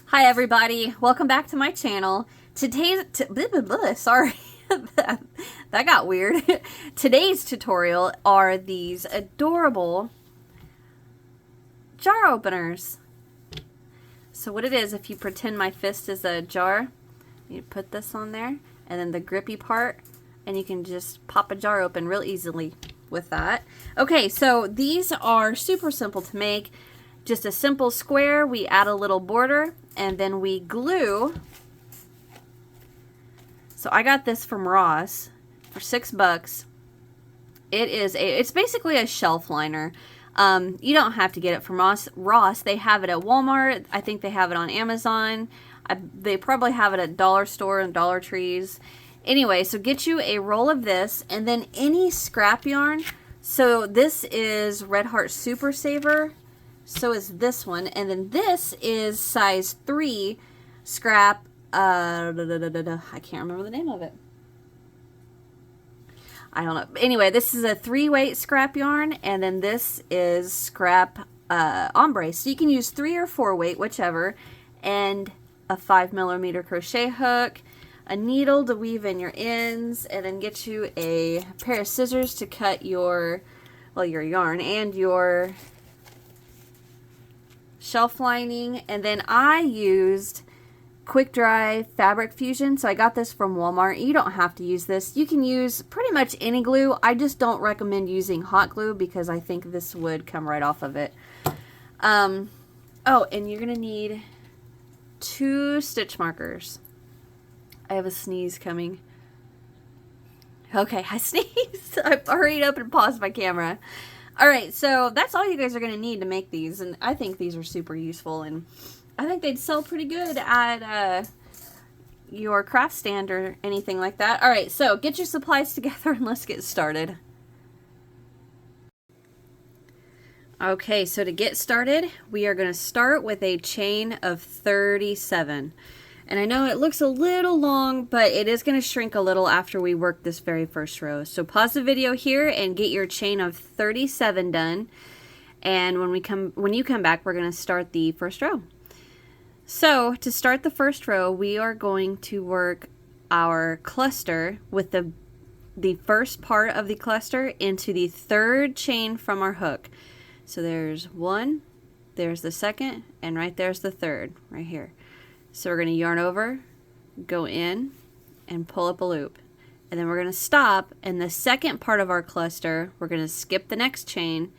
Hi everybody, welcome back to my channel. Sorry, that got weird. Today's tutorial are these adorable jar openers. So what it is, if you pretend my fist is a jar, you put this on there and then the grippy part, and you can just pop a jar open real easily with that. Okay, so these are super simple to make. Just a simple square, we add a little border, and then we glue. So I got this from Ross for $6. It's basically a shelf liner. You don't have to get it from Ross. They have it at Walmart. I think they have it on Amazon. They probably have it at Dollar Store and Dollar Trees. Anyway, so get you a roll of this, and then any scrap yarn. So this is Red Heart Super Saver. So is this one, and then this is size 3 scrap. I can't remember the name of it. I don't know. Anyway, this is a 3-weight scrap yarn, and then this is scrap ombre. So you can use 3 or 4-weight, whichever, and a 5mm crochet hook, a needle to weave in your ends, and then get you a pair of scissors to cut your yarn and your shelf lining. And then I used quick dry fabric fusion, so I got this from Walmart. You don't have to use this. You can use pretty much any glue. I just don't recommend using hot glue because I think this would come right off of it. Oh, and you're gonna need 2 stitch markers. I have a sneeze coming. Okay, I sneezed. I hurried up and paused my camera. Alright, so that's all you guys are going to need to make these, and I think these are super useful, and I think they'd sell pretty good at your craft stand or anything like that. Alright, so get your supplies together and let's get started. Okay, so to get started, we are going to start with a chain of 37. And I know it looks a little long, but it is going to shrink a little after we work this very first row. So pause the video here and get your chain of 37 done. And when you come back, we're going to start the first row. So to start the first row, we are going to work our cluster with the first part of the cluster into the 3rd chain from our hook. So there's 1, there's the 2nd, and right there's the 3rd, right here. So we're going to yarn over, go in, and pull up a loop. And then we're going to stop, and the second part of our cluster, we're going to skip the next chain,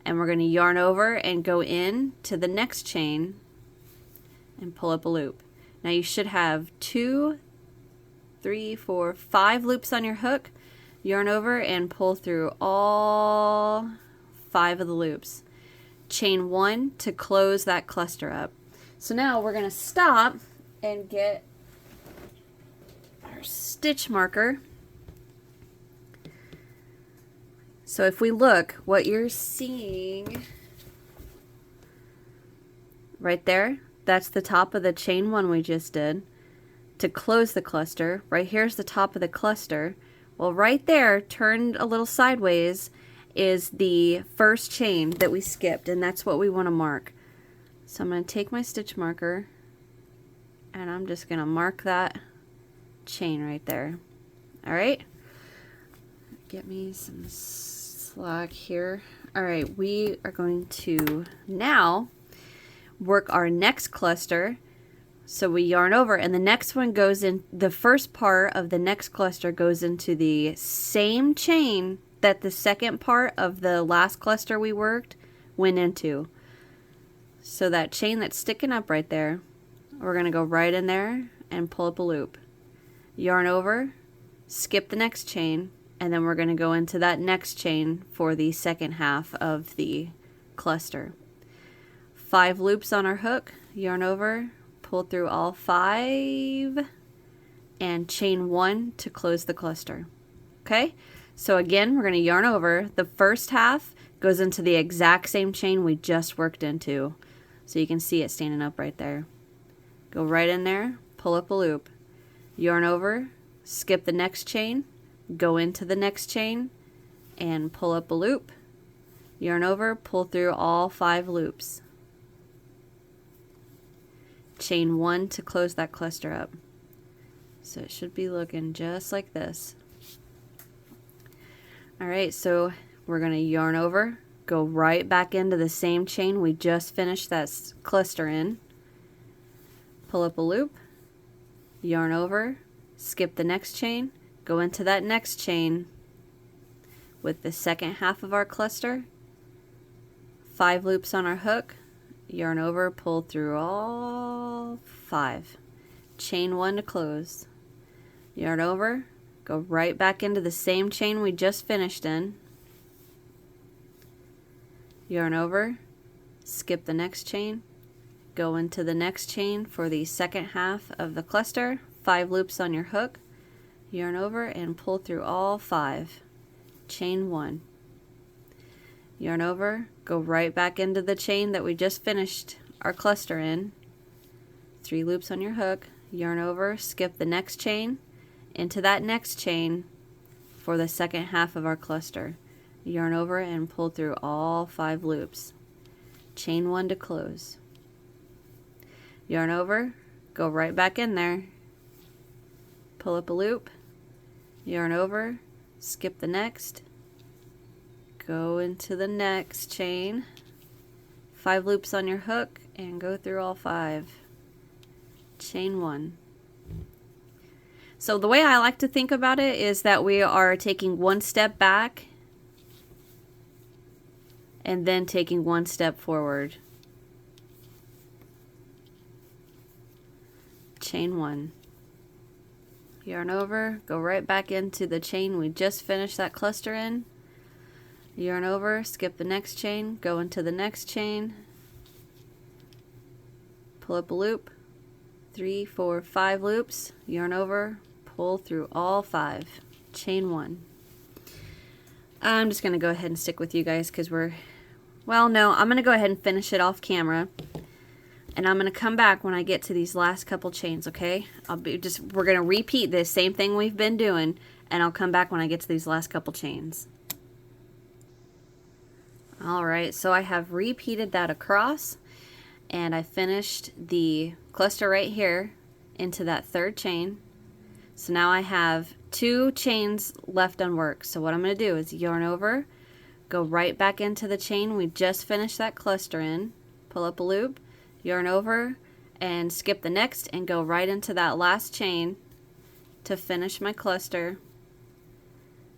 and we're going to yarn over and go in to the next chain and pull up a loop. Now you should have 2, 3, 4, 5 loops on your hook. Yarn over and pull through all 5 of the loops. Chain 1 to close that cluster up. So now we're going to stop and get our stitch marker. So if we look, what you're seeing right there, that's the top of the chain 1 we just did. To close the cluster, right here's the top of the cluster. Well, right there, turned a little sideways, is the first chain that we skipped, and that's what we want to mark. So I'm going to take my stitch marker and I'm just going to mark that chain right there. Alright, get me some slack here. Alright, we are going to now work our next cluster. So we yarn over, and the next one goes in, the first part of the next cluster goes into the same chain that the second part of the last cluster we worked went into. So that chain that's sticking up right there, we're going to go right in there and pull up a loop. Yarn over, skip the next chain, and then we're going to go into that next chain for the second half of the cluster. 5 loops on our hook, yarn over, pull through all 5, and chain 1 to close the cluster. Okay, so again, we're going to yarn over. The first half goes into the exact same chain we just worked into. So you can see it standing up right there. Go right in there, pull up a loop, yarn over, skip the next chain, go into the next chain, and pull up a loop, yarn over, pull through all 5 loops. chain 1 to close that cluster up. So it should be looking just like this. Alright, so we're going to yarn over, go right back into the same chain we just finished that cluster in, pull up a loop, yarn over, skip the next chain, go into that next chain with the second half of our cluster, 5 loops on our hook, yarn over, pull through all 5, chain 1 to close, yarn over, go right back into the same chain we just finished in, yarn over, skip the next chain, go into the next chain for the second half of the cluster, 5 loops on your hook, yarn over and pull through all 5, chain 1, yarn over, go right back into the chain that we just finished our cluster in, 3 loops on your hook, yarn over, skip the next chain, into that next chain for the second half of our cluster, yarn over and pull through all 5 loops, chain 1 to close, yarn over, go right back in there, pull up a loop, yarn over, skip the next, go into the next chain, 5 loops on your hook and go through all 5, chain 1. So the way I like to think about it is that we are taking 1 step back and then taking 1 step forward. Chain 1. Yarn over, go right back into the chain we just finished that cluster in. Yarn over, skip the next chain, go into the next chain, pull up a loop, 3, 4, 5 loops, yarn over, pull through all 5, chain 1. I'm just going to go ahead and stick with you guys because I'm going to go ahead and finish it off camera, and I'm going to come back when I get to these last couple chains, okay? We're going to repeat this same thing we've been doing, and I'll come back when I get to these last couple chains. Alright, so I have repeated that across, and I finished the cluster right here into that 3rd chain. So now I have 2 chains left unworked. So what I'm going to do is yarn over, go right back into the chain we just finished that cluster in, pull up a loop, yarn over, and skip the next and go right into that last chain to finish my cluster.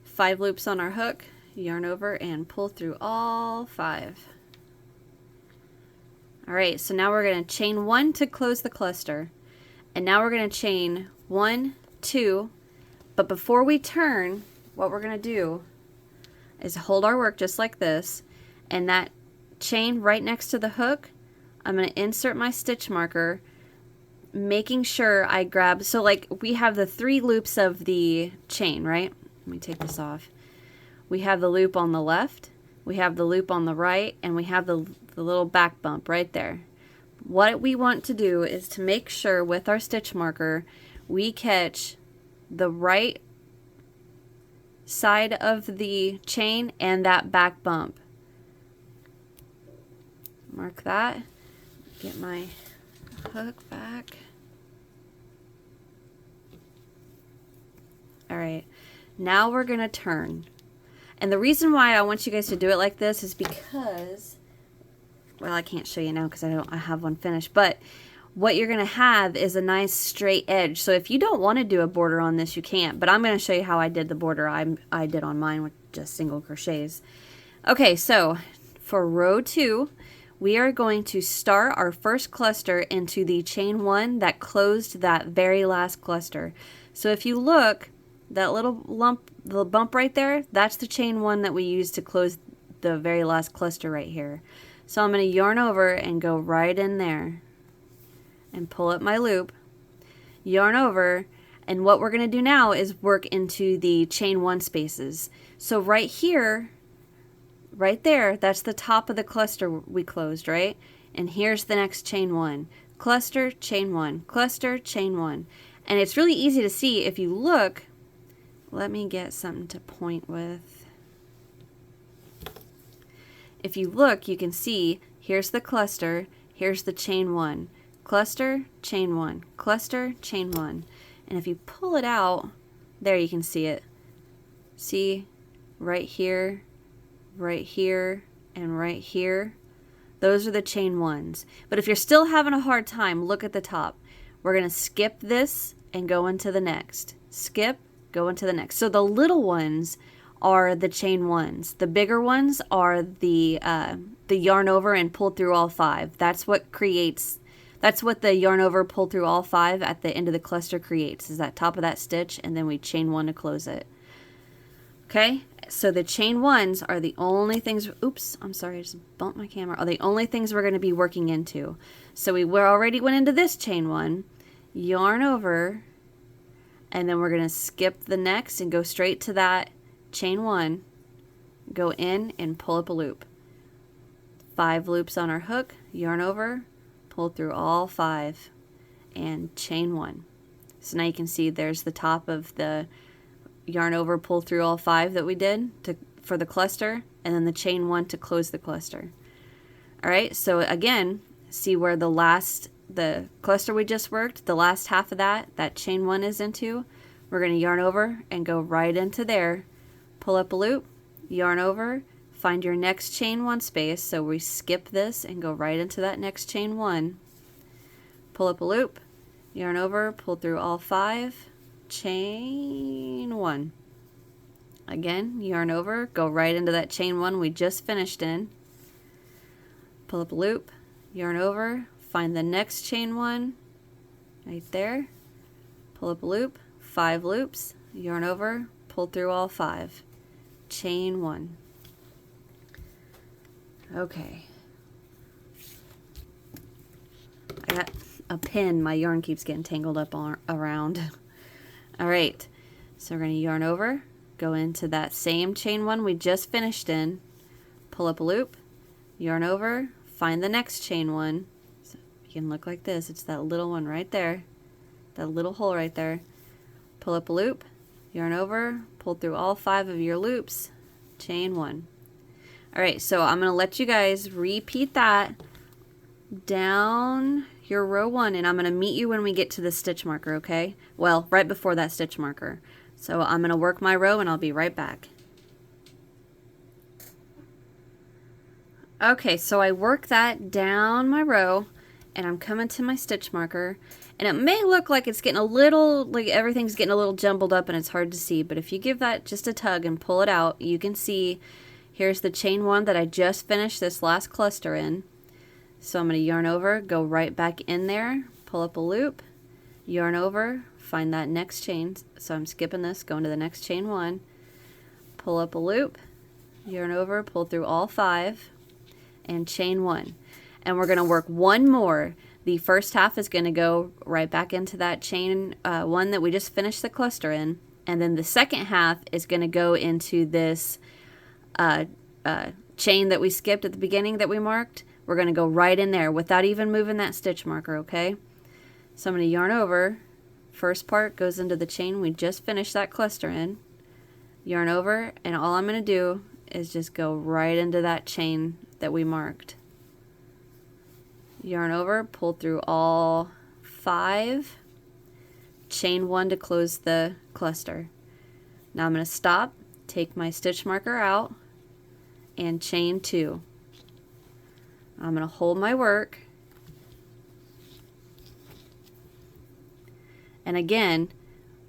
5 loops on our hook, yarn over and pull through all 5. Alright, so now we're going to chain 1 to close the cluster, and now we're going to chain 1, 2, but before we turn, what we're going to do is hold our work just like this, and that chain right next to the hook, I'm going to insert my stitch marker, making sure I grab, so like we have the 3 loops of the chain, right? Let me take this off. We have the loop on the left, we have the loop on the right, and we have the little back bump right there. What we want to do is to make sure with our stitch marker we catch the right side of the chain and that back bump. Mark that. Get my hook back. Alright, now we're going to turn. And the reason why I want you guys to do it like this is because, well, I can't show you now because I have one finished, but what you're going to have is a nice straight edge. So if you don't want to do a border on this, you can't, but I'm going to show you how I did the border I did on mine with just single crochets. Okay, so for row 2, we are going to start our first cluster into the chain 1 that closed that very last cluster. So if you look, that little the bump right there, that's the chain 1 that we used to close the very last cluster right here. So I'm going to yarn over and go right in there and pull up my loop, yarn over, and what we're going to do now is work into the chain 1 spaces. So right here, right there, that's the top of the cluster we closed, right? And here's the next chain 1. Cluster, chain 1, cluster, chain 1. And it's really easy to see if you look. Let me get something to point with. If you look, you can see here's the cluster, here's the chain 1. cluster, chain one, cluster, chain one. And if you pull it out, there you can see it. See, right here, and right here. Those are the chain ones. But if you're still having a hard time, look at the top. We're going to skip this and go into the next. Skip, go into the next. So the little ones are the chain ones. The bigger ones are the yarn over and pull through all 5. That's what the yarn over, pull through all 5 at the end of the cluster creates, is that top of that stitch, and then we chain 1 to close it. Okay, so the chain ones are the only things, oops, I'm sorry, I just bumped my camera, are the only things we're going to be working into. So we already went into this chain one, yarn over, and then we're going to skip the next and go straight to that chain one, go in and pull up a loop. 5 loops on our hook, yarn over, pull through all 5, and chain 1. So now you can see there's the top of the yarn over, pull through all 5 that we did for the cluster, and then the chain 1 to close the cluster. Alright, so again, see where the cluster we just worked, the last half of that chain 1 is into. We're going to yarn over and go right into there, pull up a loop, yarn over, find your next chain 1 space, so we skip this and go right into that next chain 1, pull up a loop, yarn over, pull through all 5, chain 1. Again, yarn over, go right into that chain 1 we just finished in, pull up a loop, yarn over, find the next chain 1 right there, pull up a loop, 5 loops, yarn over, pull through all 5, chain 1. Okay, I got a pin, my yarn keeps getting tangled up around. Alright, so we're going to yarn over, go into that same chain 1 we just finished in, pull up a loop, yarn over, find the next chain 1. So you can look like this, it's that little one right there, that little hole right there, pull up a loop, yarn over, pull through all 5 of your loops, chain 1. Alright, so I'm going to let you guys repeat that down your row 1, and I'm going to meet you when we get to the stitch marker, okay? Well, right before that stitch marker. So I'm going to work my row and I'll be right back. Okay, so I work that down my row and I'm coming to my stitch marker, and it may look like it's getting a little, like everything's getting a little jumbled up and it's hard to see, but if you give that just a tug and pull it out, you can see here's the chain 1 that I just finished this last cluster in. So I'm going to yarn over, go right back in there, pull up a loop, yarn over, find that next chain. So I'm skipping this, going to the next chain 1, pull up a loop, yarn over, pull through all 5, and chain 1. And we're going to work one more. The first half is going to go right back into that chain 1 that we just finished the cluster in, and then the second half is going to go into this chain that we skipped at the beginning that we marked. We're going to go right in there without even moving that stitch marker, okay? So I'm going to yarn over. First part goes into the chain we just finished that cluster in. Yarn over, and all I'm going to do is just go right into that chain that we marked. Yarn over, pull through all 5, chain 1 to close the cluster. Now I'm going to stop, take my stitch marker out, and chain 2. I'm going to hold my work, and again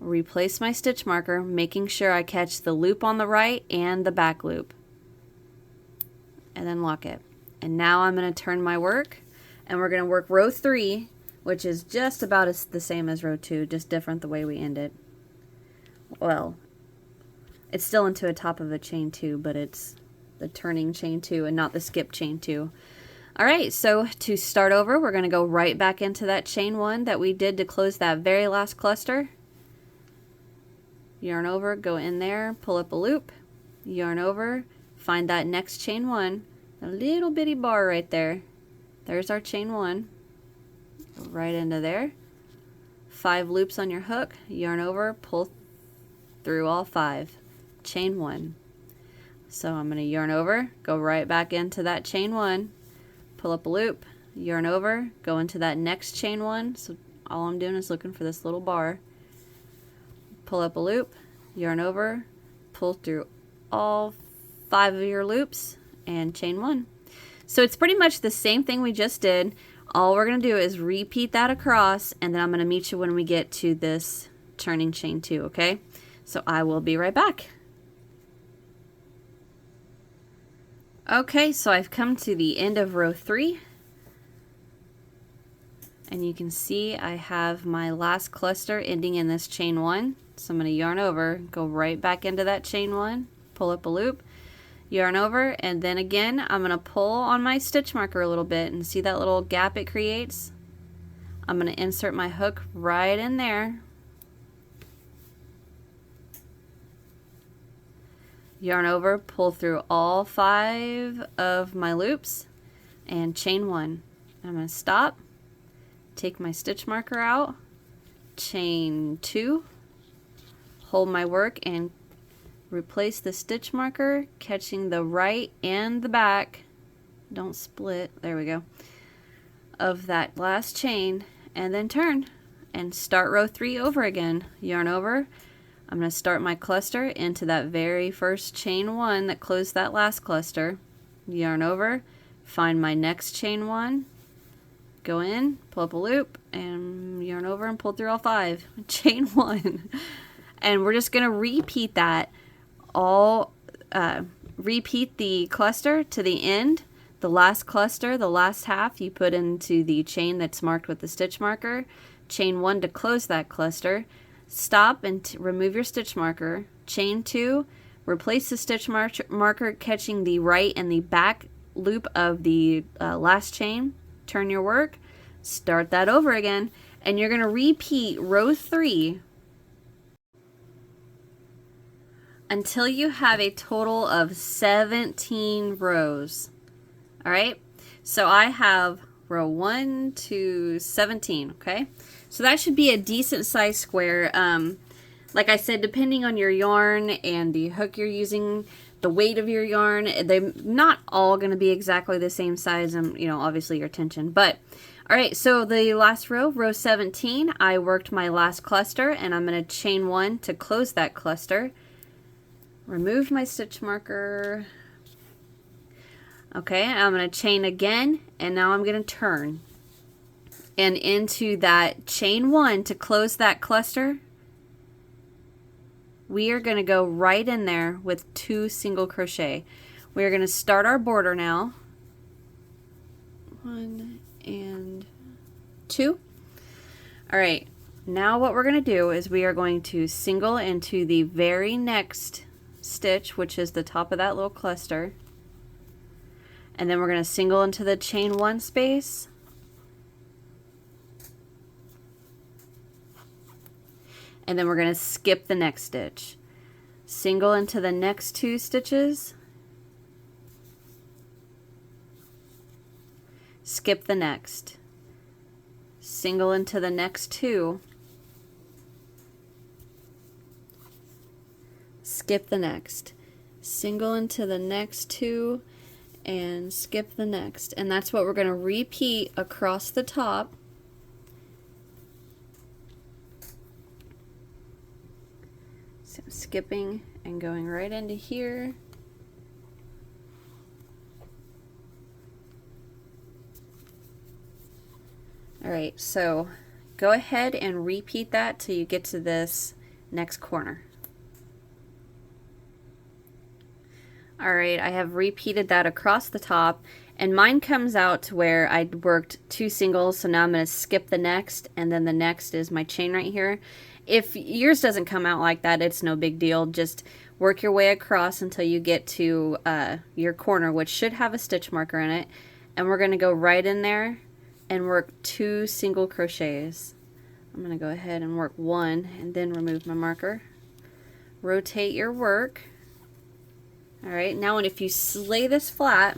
replace my stitch marker, making sure I catch the loop on the right and the back loop, and then lock it. And now I'm going to turn my work, and we're going to work row 3, which is just about the same as row 2, just different the way we end it. Well, it's still into a top of a chain 2, but it's the turning chain 2 and not the skip chain 2. Alright, so to start over, we're going to go right back into that chain 1 that we did to close that very last cluster. Yarn over, go in there, pull up a loop, yarn over, find that next chain 1, a little bitty bar right there. There's our chain 1. Go right into there. 5 loops on your hook, yarn over, pull through all 5, chain 1. So I'm going to yarn over, go right back into that chain 1, pull up a loop, yarn over, go into that next chain one. So all I'm doing is looking for this little bar. Pull up a loop, yarn over, pull through all 5 of your loops, and chain 1. So it's pretty much the same thing we just did. All we're going to do is repeat that across, and then I'm going to meet you when we get to this turning chain 2, okay? So I will be right back. Okay, so I've come to the end of row 3. And you can see I have my last cluster ending in this chain 1. So I'm going to yarn over, go right back into that chain 1, pull up a loop, yarn over, and then again I'm going to pull on my stitch marker a little bit, and see that little gap it creates? I'm going to insert my hook right in there. Yarn over, pull through all 5 of my loops, and chain 1. I'm going to stop. Take my stitch marker out, chain 2, hold my work and replace the stitch marker, catching the right and the back, don't split, there we go, of that last chain, and then turn and start row 3 over again. Yarn over, I'm going to start my cluster into that very first chain 1 that closed that last cluster, yarn over, find my next chain 1, go in, pull up a loop, and yarn over and pull through all 5. Chain 1. And we're just going to repeat that all, repeat the cluster to the end. The last cluster, the last half, you put into the chain that's marked with the stitch marker. Chain 1 to close that cluster. Stop and remove your stitch marker. Chain 2, replace the stitch marker catching the right and the back loop of the last chain. Turn your work, start that over again, and you're going to repeat row 3 until you have a total of 17 rows. All right, so I have row 1 to 17, okay? So that should be a decent size square. Like I said, depending on your yarn and the hook you're using, the weight of your yarn, they're not all going to be exactly the same size, and you know, obviously your tension. But all right, so the last row, row 17, I worked my last cluster, and I'm going to chain 1 to close that cluster. Remove my stitch marker. Okay, I'm going to chain again, and now I'm going to turn. And into that chain 1 to close that cluster, we are going to go right in there with 2 single crochet. We are going to start our border now. 1 and 2. All right, now what we're going to do is we are going to single into the very next stitch, which is the top of that little cluster. And then we're going to single into the chain 1 space. And then we're going to skip the next stitch. Single into the next 2 stitches. Skip the next. Single into the next 2. Skip the next. Single into the next 2 and skip the next. And that's what we're going to repeat across the top. So skipping and going right into here. All right, so go ahead and repeat that till you get to this next corner. All right, I have repeated that across the top, and mine comes out to where I worked 2 singles, so now I'm going to skip the next, and then the next is my chain right here. If yours doesn't come out like that, it's no big deal. Just work your way across until you get to your corner, which should have a stitch marker in it. And we're going to go right in there and work 2 single crochets. I'm going to go ahead and work 1 and then remove my marker. Rotate your work. All right, now if you lay this flat,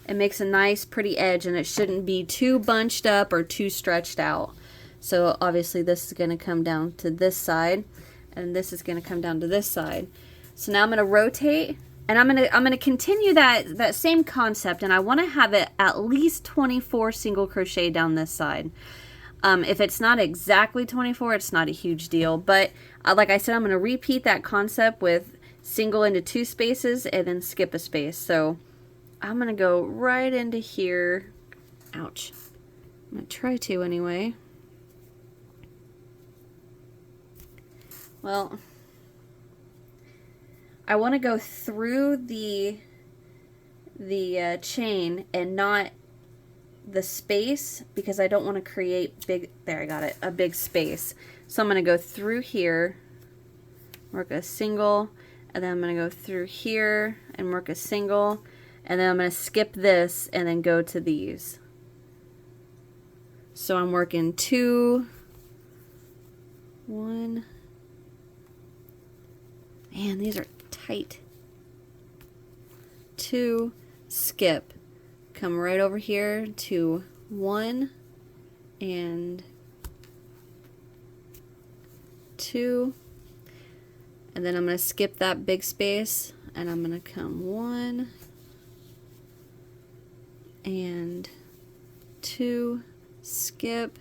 it makes a nice pretty edge, and it shouldn't be too bunched up or too stretched out. So obviously this is going to come down to this side, and this is going to come down to this side. So now I'm going to rotate And I'm gonna continue that same concept, and I want to have it at least 24 single crochet down this side. If it's not exactly 24, it's not a huge deal, but like I said, I'm gonna repeat that concept with single into 2 spaces and then skip a space. So I'm gonna go right into here. Ouch. I'm gonna try to anyway. Well, I want to go through the chain and not the space, because I don't want to create big, there I got it, a big space. So I'm going to go through here, work a single, and then I'm going to go through here and work a single, and then I'm going to skip this and then go to these. So I'm working 2, 1, man, these are tight, 2, skip, come right over here to 1 and 2, and then I'm going to skip that big space and I'm going to come 1 and 2, skip,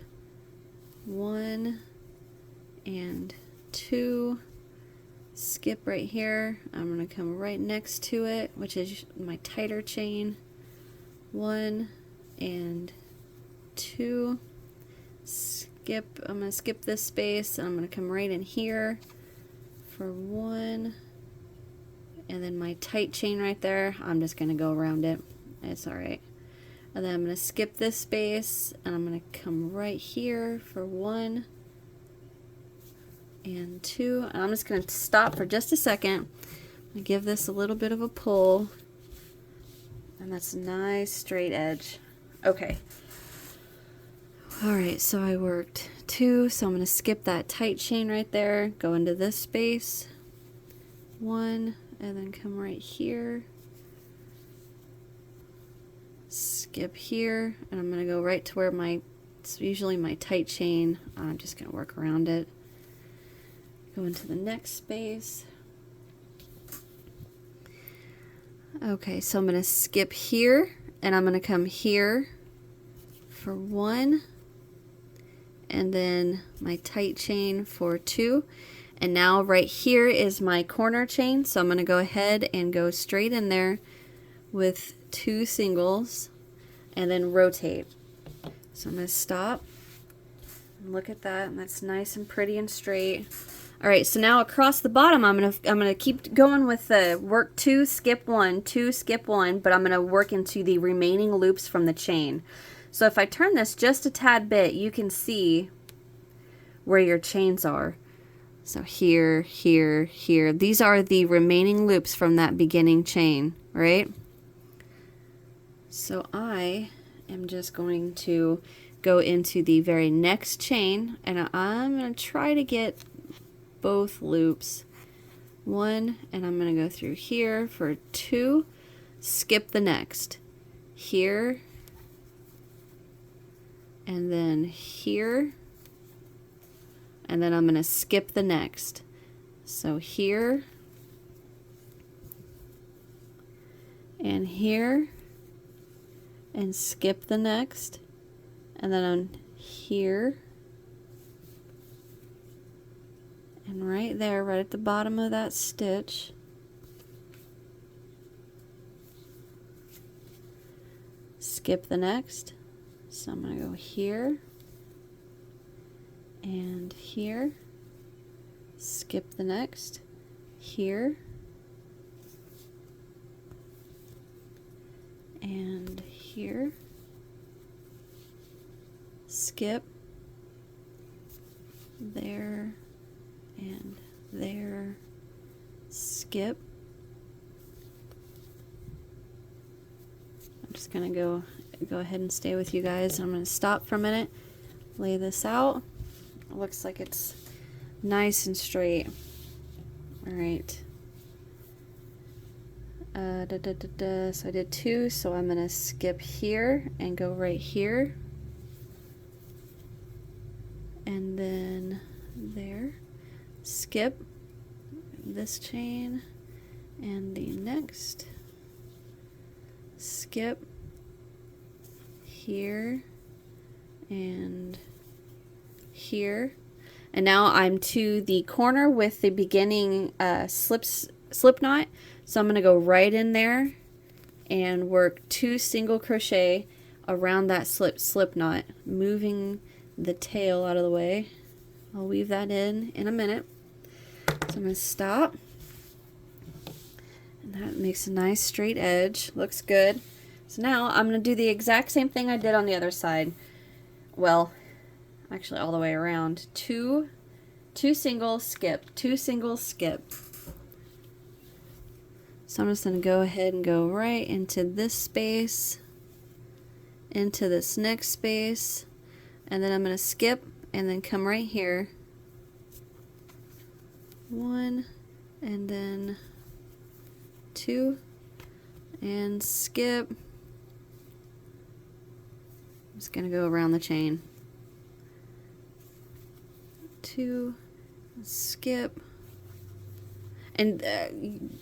1 and 2, skip right here. I'm going to come right next to it, which is my tighter chain, 1 and 2, skip. I'm going to skip this space and I'm going to come right in here for 1, and then my tight chain right there, I'm just going to go around it, it's alright. And then I'm going to skip this space and I'm going to come right here for 1 and 2, and I'm just going to stop for just a second and give this a little bit of a pull, and that's a nice straight edge. Okay, alright, so I worked 2, so I'm going to skip that tight chain right there, go into this space, 1, and then come right here, skip here, and I'm going to go right to where it's usually my tight chain. I'm just going to work around it. Go into the next space. Okay, so I'm going to skip here and I'm going to come here for 1 and then my tight chain for 2, and now right here is my corner chain, so I'm going to go ahead and go straight in there with 2 singles and then rotate. So I'm going to stop and look at that, and that's nice and pretty and straight. Alright, so now across the bottom I'm gonna keep going with the work 2, skip 1, 2, skip 1, but I'm gonna work into the remaining loops from the chain. So if I turn this just a tad bit, you can see where your chains are. So here, here, here. These are the remaining loops from that beginning chain, right? So I am just going to go into the very next chain, and I'm gonna try to get both loops, 1, and I'm going to go through here for 2, skip the next, here, and then here, and then I'm going to skip the next. So here, and here, and skip the next, and then on here, and right there, right at the bottom of that stitch, skip the next. So I'm going to go here and here, skip the next, here, and here, skip, there, and there, skip. I'm just gonna go ahead and stay with you guys. I'm gonna stop for a minute, lay this out. It looks like it's nice and straight. All right. So I did 2, so I'm gonna skip here and go right here, and then there, skip this chain and the next skip here and here. And now I'm to the corner with the beginning slip knot, so I'm going to go right in there and work 2 single crochet around that slip knot, moving the tail out of the way. I'll weave that in a minute. So I'm going to stop, and that makes a nice straight edge. Looks good. So now I'm going to do the exact same thing I did on the other side. Well, actually all the way around. Two single, skip, 2 single, skip. So I'm just going to go ahead and go right into this space, into this next space, and then I'm going to skip and then come right here. 1 and then 2 and skip. I'm just going to go around the chain. 2, skip. And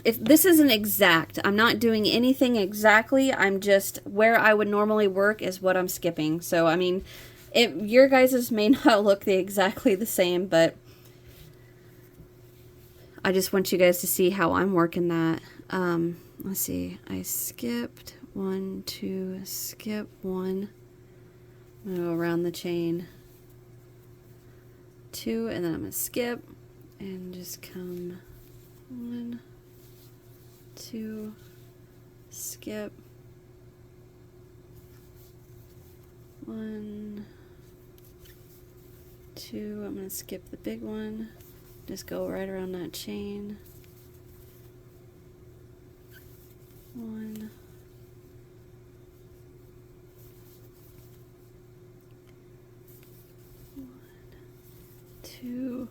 if this isn't exact, I'm not doing anything exactly, I'm just where I would normally work is what I'm skipping. So I mean, your guys's may not look exactly the same, but I just want you guys to see how I'm working that. Let's see, I skipped 1, 2, skip 1, I'm gonna go around the chain 2, and then I'm gonna skip and just come 1, 2, skip 1, 2, I'm gonna skip the big one, just go right around that chain, 1, 2,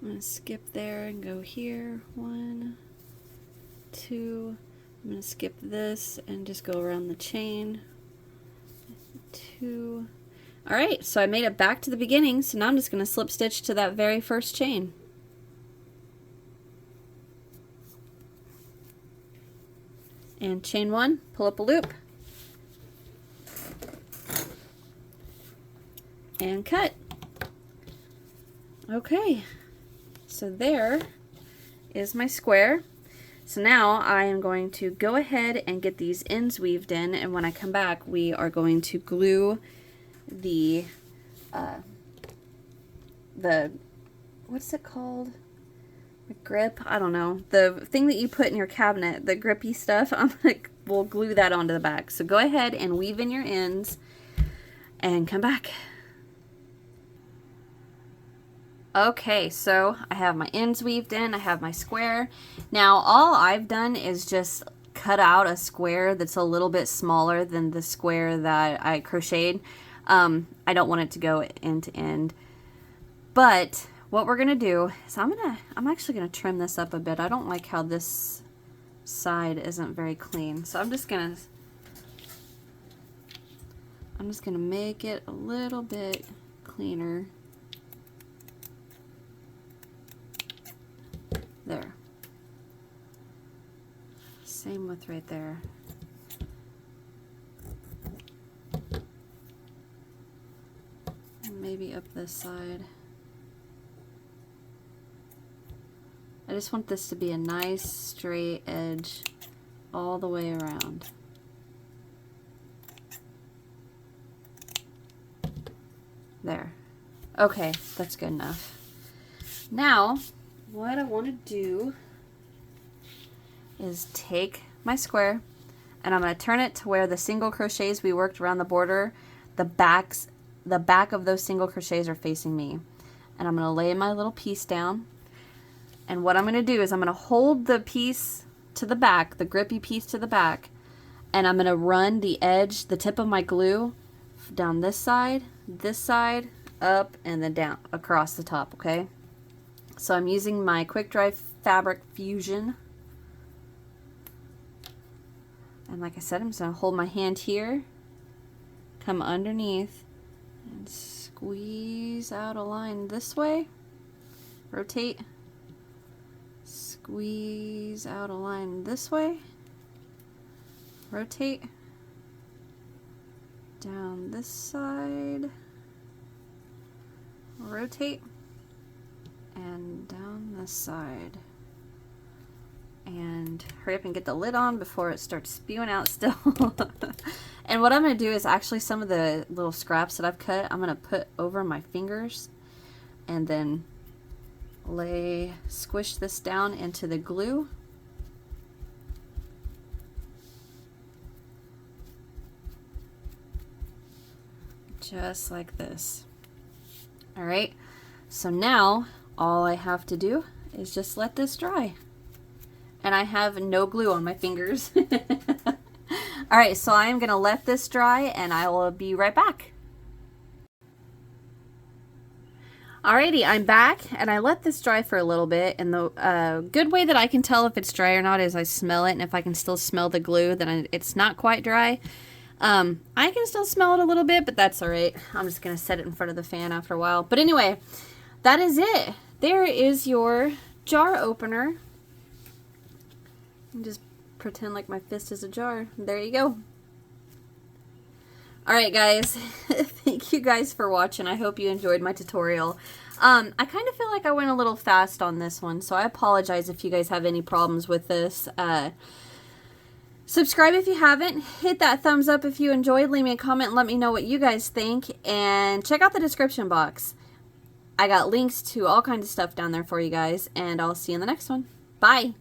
I'm going to skip there and go here, 1, 2, I'm going to skip this and just go around the chain, 2. Alright, so I made it back to the beginning, so now I'm just going to slip stitch to that very first chain. And chain 1, pull up a loop, and cut. Okay, so there is my square. So now I am going to go ahead and get these ends weaved in, and when I come back we are going to glue the what's it called? The grip? I don't know. The thing that you put in your cabinet, the grippy stuff, we'll glue that onto the back. So go ahead and weave in your ends and come back. Okay, so I have my ends weaved in, I have my square. Now all I've done is just cut out a square that's a little bit smaller than the square that I crocheted. I don't want it to go end to end. But what we're gonna do is I'm actually gonna trim this up a bit. I don't like how this side isn't very clean. So I'm just gonna make it a little bit cleaner. There. Same with right there. And maybe up this side. I just want this to be a nice straight edge all the way around. There. Okay, that's good enough. Now, what I want to do is take my square and I'm going to turn it to where the single crochets we worked around the border, the back of those single crochets are facing me. And I'm going to lay my little piece down. And what I'm going to do is I'm going to hold the piece to the back, the grippy piece to the back, and I'm going to run the edge, the tip of my glue, down this side, up, and then down across the top, okay? So I'm using my quick dry fabric fusion. And like I said, I'm just going to hold my hand here, come underneath, and squeeze out a line this way. Rotate. squeeze out a line this way, rotate down this side, rotate, and down this side. And hurry up and get the lid on before it starts spewing out still. And what I'm going to do is actually some of the little scraps that I've cut, I'm going to put over my fingers and then squish this down into the glue. Just like this. Alright, so now all I have to do is just let this dry. And I have no glue on my fingers. Alright, so I am going to let this dry and I will be right back. Alrighty, I'm back and I let this dry for a little bit, and the good way that I can tell if it's dry or not is I smell it, and if I can still smell the glue, then it's not quite dry. I can still smell it a little bit, but that's alright. I'm just going to set it in front of the fan after a while. But anyway, that is it. There is your jar opener. And just pretend like my fist is a jar. There you go. Alright guys, thank you guys for watching. I hope you enjoyed my tutorial. I kind of feel like I went a little fast on this one, so I apologize if you guys have any problems with this. Subscribe if you haven't. Hit that thumbs up if you enjoyed. Leave me a comment and let me know what you guys think. And check out the description box. I got links to all kinds of stuff down there for you guys, and I'll see you in the next one. Bye!